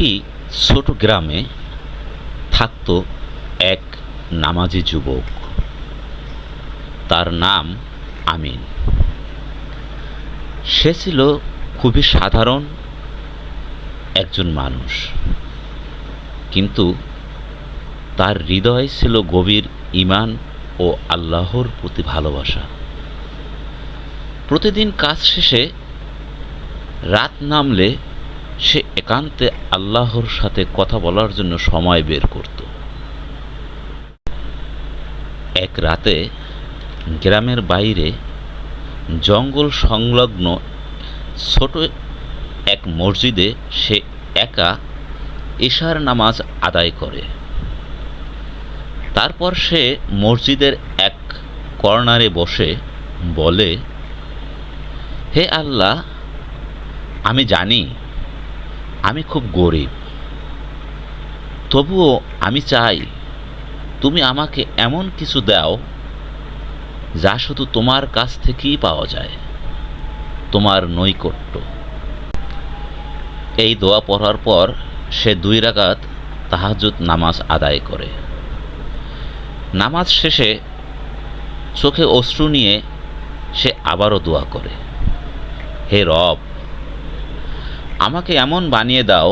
একটি ছোট গ্রামে থাকত এক নামাজি যুবক। তার নাম আমিন। সে ছিল খুবই সাধারণ একজন মানুষ, কিন্তু তার হৃদয়ে ছিল গভীর ঈমান ও আল্লাহর প্রতি ভালোবাসা। প্রতিদিন কাজ শেষে রাত নামলে সে একান্তে আল্লাহর সাথে কথা বলার জন্য সময় বের করত। এক রাতে গ্রামের বাইরে জঙ্গল সংলগ্ন ছোট এক মসজিদে সে একা ইশার নামাজ আদায় করে। তারপর সে মসজিদের এক কর্নারে বসে বলে, হে আল্লাহ, আমি জানি আমি খুব গরিব, তবুও আমি চাই তুমি আমাকে এমন কিছু দাও যা শুধু তোমার কাছ থেকেই পাওয়া যায়, তোমার নৈকট্য। এই দোয়া পড়ার পর সে 2 রাকাত তাহাজ্জুদ নামাজ আদায় করে। নামাজ শেষে চোখে অশ্রু নিয়ে সে আবারও দোয়া করে, হে রব, আমাকে এমন বানিয়ে দাও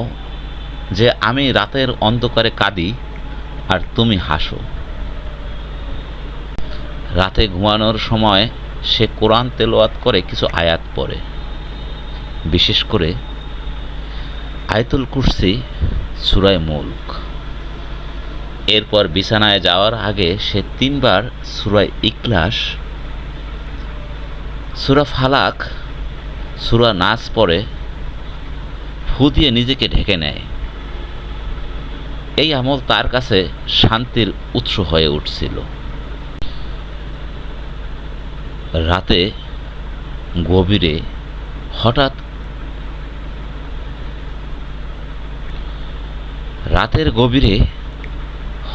যে আমি রাতের অন্ধকারে কাঁদি আর তুমি হাসো। রাতে ঘুমানোর সময় সে কোরআন তেলাওয়াত করে কিছু আয়াত পড়ে, বিশেষ করে আয়াতুল কুরসি, সূরা মুলক। এরপর বিছানায় যাওয়ার আগে সে 3 বার সূরা ইখলাস, সূরা ফালাক, সূরা নাস পড়ে ফু দিয়ে নিজেকে ঢেকে নেয়। এই আমল তার কাছে শান্তির উৎস হয়ে উঠছিল। রাতে গভীরে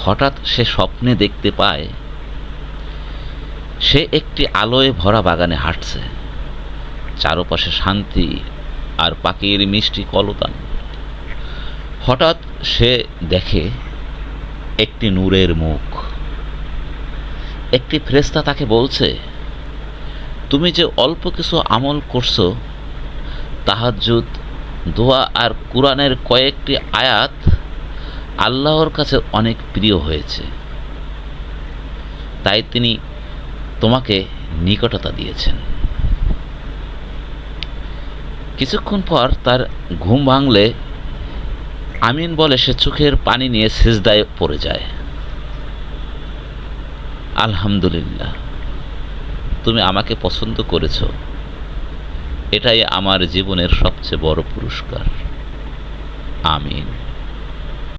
হঠাৎ সে স্বপ্নে দেখতে পায় সে একটি আলোয় ভরা বাগানে হাঁটছে। চারপাশে শান্তি আর পাখির মিষ্টি কলতান। হঠাৎ সে দেখে একটি নূরের মুখ। একটি ফেরেশতা তাকে বলছে, তুমি যে অল্প কিছু আমল করছো, তাহাজ্জুদ, দোয়া আর কুরআনের কয়েকটি আয়াত আল্লাহর কাছে অনেক প্রিয় হয়েছে, তাই তিনি তোমাকে নিকটতা দিয়েছেন। কিছুক্ষণ পর তার ঘুম ভাঙলে আমিন বলে সে চোখের পানি নিয়ে সিজদায় পড়ে যায়। আলহামদুলিল্লাহ, তুমি আমাকে পছন্দ করেছো, এটাই আমার জীবনের সবচেয়ে বড় পুরস্কার। আমিন।